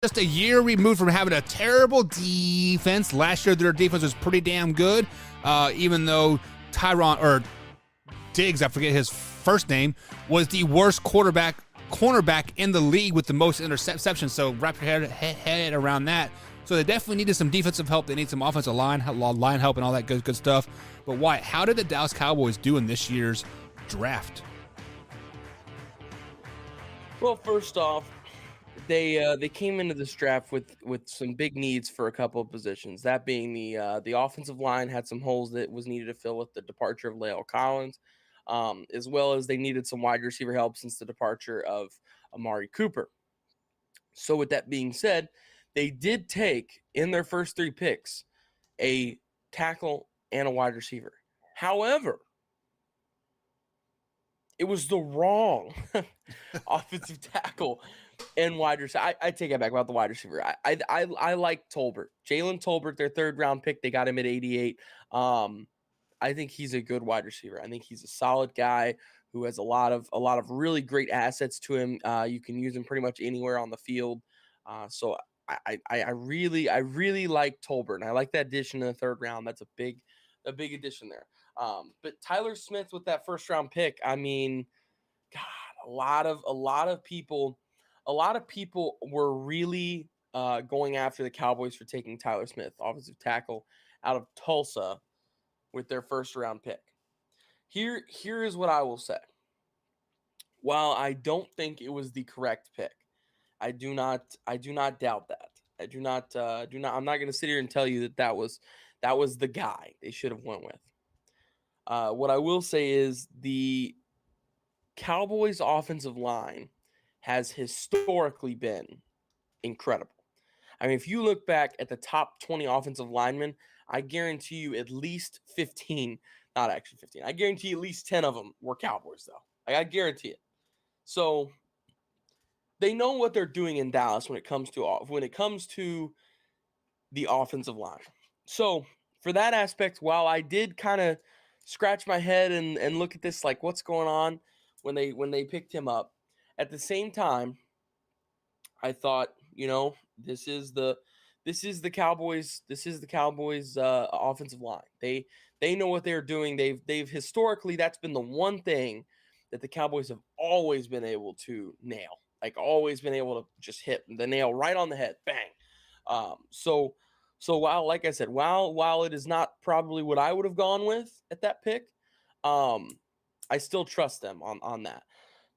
just a year removed from having a terrible defense. Last year, their defense was pretty damn good, even though Diggs, I forget his first name, was the worst cornerback in the league with the most interceptions. So wrap your head around that. So they definitely needed some defensive help. They need some offensive line help and all that good stuff. But Wyatt, how did the Dallas Cowboys do in this year's draft? Well, first off, they came into this draft with some big needs for a couple of positions. That being the offensive line had some holes that was needed to fill with the departure of La'el Collins, as well as they needed some wide receiver help since the departure of Amari Cooper. So with that being said, they did take in their first 3 picks a tackle and a wide receiver. However, it was the wrong offensive tackle and wide receiver. I take it back about the wide receiver. I like Tolbert. Jalen Tolbert, their 3rd round pick. They got him at 88. I think he's a good wide receiver. I think he's a solid guy who has a lot of really great assets to him. You can use him pretty much anywhere on the field. So I really like Tolbert, and I like that addition in the 3rd round. That's a big addition there. But Tyler Smith with that 1st round pick, I mean, God, a lot of people were really going after the Cowboys for taking Tyler Smith, offensive tackle out of Tulsa, with their 1st round pick. Here is what I will say. While I don't think it was the correct pick, I do not doubt that. I'm not going to sit here and tell you that was the guy they should have went with. What I will say is the Cowboys offensive line has historically been incredible. I mean, if you look back at the top 20 offensive linemen, I guarantee you at least 15, not actually 15, I guarantee you at least 10 of them were Cowboys, though. I guarantee it. So they know what they're doing in Dallas when it comes to the offensive line. So for that aspect, while I did kind of scratch my head and look at this like what's going on when they picked him up, at the same time, I thought, this is the Cowboys offensive line. They know what they're doing. They've historically, that's been the one thing that the Cowboys have always been able to nail. Like always been able to just hit the nail right on the head. Bang. So while, like I said, while it is not probably what I would have gone with at that pick, I still trust them on that.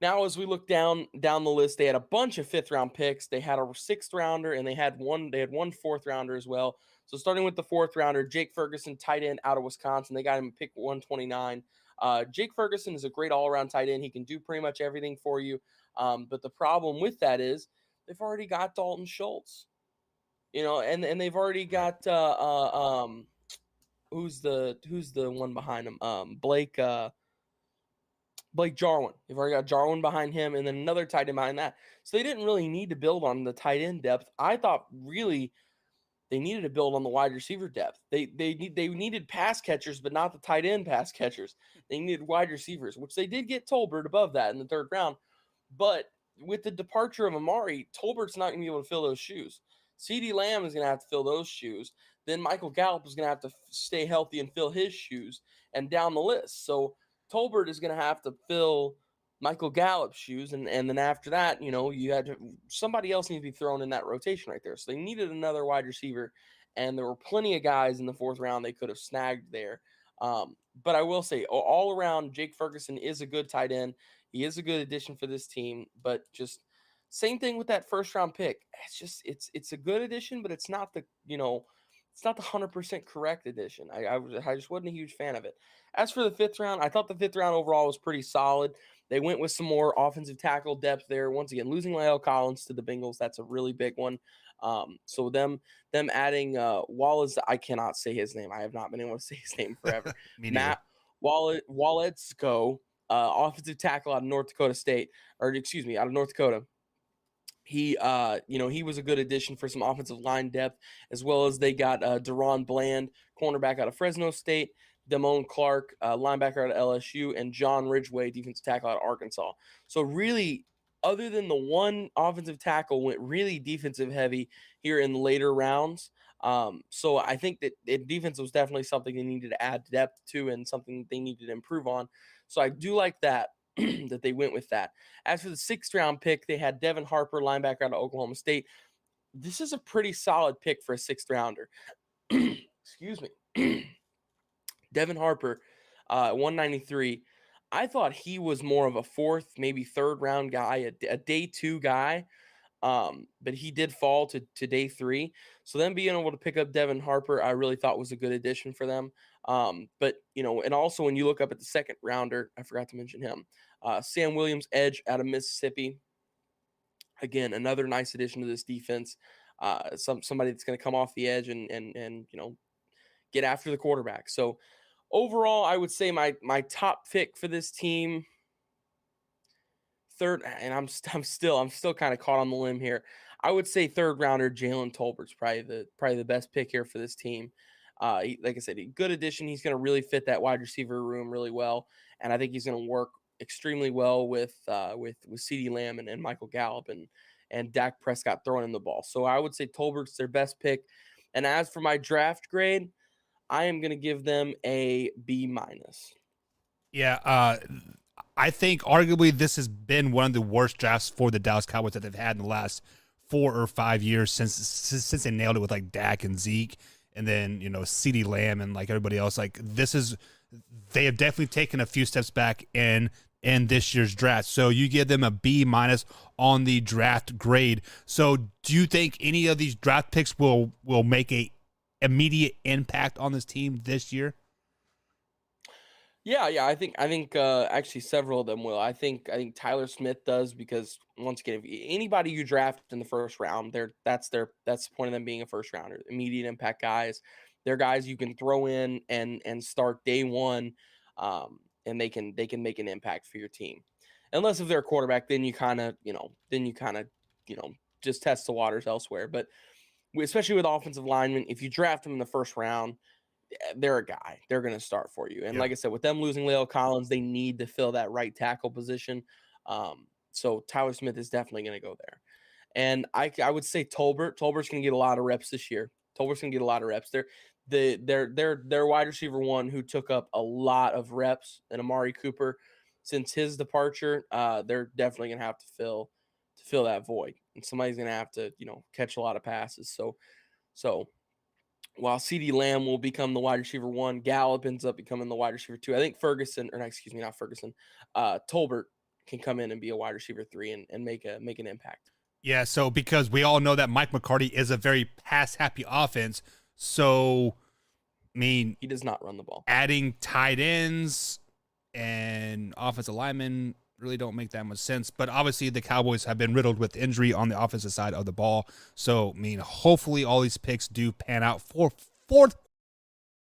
Now, as we look down the list, they had a bunch of 5th round picks. They had a 6th rounder, and they had one 4th rounder as well. So starting with the 4th rounder, Jake Ferguson, tight end out of Wisconsin. They got him pick 129. Jake Ferguson is a great all-around tight end. He can do pretty much everything for you. But the problem with that is they've already got Dalton Schultz. And they've already got who's the one behind him? Blake Jarwin. They've already got Jarwin behind him, and then another tight end behind that. So they didn't really need to build on the tight end depth. I thought really they needed to build on the wide receiver depth. They needed pass catchers, but not the tight end pass catchers. They needed wide receivers, which they did get Tolbert above that in the 3rd round. But with the departure of Amari, Tolbert's not going to be able to fill those shoes. CeeDee Lamb is going to have to fill those shoes. Then Michael Gallup is going to have to stay healthy and fill his shoes, and down the list. So Tolbert is going to have to fill Michael Gallup's shoes, and then after that, you had somebody else needs to be thrown in that rotation right there. So they needed another wide receiver, and there were plenty of guys in the 4th round they could have snagged there. But I will say, all around, Jake Ferguson is a good tight end. He is a good addition for this team, but just same thing with that 1st round pick. It's a good addition, but it's not the 100% correct addition. I just wasn't a huge fan of it. As for the 5th round, I thought the 5th round overall was pretty solid. They went with some more offensive tackle depth there. Once again, losing La'el Collins to the Bengals, that's a really big one. So them adding Wallace, I cannot say his name. I have not been able to say his name forever. Matt Wallatzko, offensive tackle out of North Dakota State, out of North Dakota. He was a good addition for some offensive line depth, as well as they got Deron Bland, cornerback out of Fresno State, Damone Clark, linebacker out of LSU, and John Ridgeway, defensive tackle out of Arkansas. So really, other than the one offensive tackle, went really defensive heavy here in the later rounds. So I think that defense was definitely something they needed to add depth to and something they needed to improve on. So I do like that, that they went with that. As for the 6th round pick, they had Devin Harper, linebacker out of Oklahoma State. This is a pretty solid pick for a 6th rounder. Excuse me. Devin Harper, 193. I thought he was more of a 4th, maybe 3rd round guy, a day 2 guy. But he did fall to day 3. So then being able to pick up Devin Harper, I really thought was a good addition for them. But and also when you look up at the 2nd rounder, I forgot to mention him, Sam Williams, edge out of Mississippi. Again, another nice addition to this defense. Somebody that's going to come off the edge and get after the quarterback. So overall, I would say my top pick for this team, third, and I'm still kind of caught on the limb here. I would say 3rd rounder Jalen Tolbert's probably the best pick here for this team. Like I said, a good addition. He's going to really fit that wide receiver room really well, and I think he's going to work extremely well with CeeDee Lamb and Michael Gallup and Dak Prescott throwing in the ball. So I would say Tolbert's their best pick. And as for my draft grade, I am going to give them a B-. Yeah, I think arguably this has been one of the worst drafts for the Dallas Cowboys that they've had in the last 4 or 5 years since they nailed it with like Dak and Zeke, and then CeeDee Lamb and like everybody else. Like they have definitely taken a few steps back in this year's draft. So you give them a B- on the draft grade. So do you think any of these draft picks will make a immediate impact on this team this year? Yeah, I think actually several of them will. I think Tyler Smith does, because once again, if anybody you draft in the 1st round, that's the point of them being a 1st rounder. Immediate impact guys. They're guys you can throw in and start day 1, and they can make an impact for your team. Unless if they're a quarterback, then you kind of just test the waters elsewhere. But especially with offensive linemen, if you draft them in the 1st round, they're a guy. They're going to start for you. And like I said, with them losing Leo Collins, they need to fill that right tackle position. So Tyler Smith is definitely going to go there. And I would say Tolbert's going to get a lot of reps this year. Tolbert's going to get a lot of reps. Their wide receiver 1 who took up a lot of reps, and Amari Cooper, since his departure, they're definitely going to have to fill that void. And somebody's going to have to, catch a lot of passes. So while CeeDee Lamb will become the wide receiver 1, Gallup ends up becoming the wide receiver 2. I think Tolbert can come in and be a wide receiver 3 and make an impact. Yeah, so because we all know that Mike McCarthy is a very pass-happy offense, so, I mean... he does not run the ball. Adding tight ends and offensive linemen really don't make that much sense. But obviously the Cowboys have been riddled with injury on the offensive side of the ball. So, I mean, hopefully all these picks do pan out for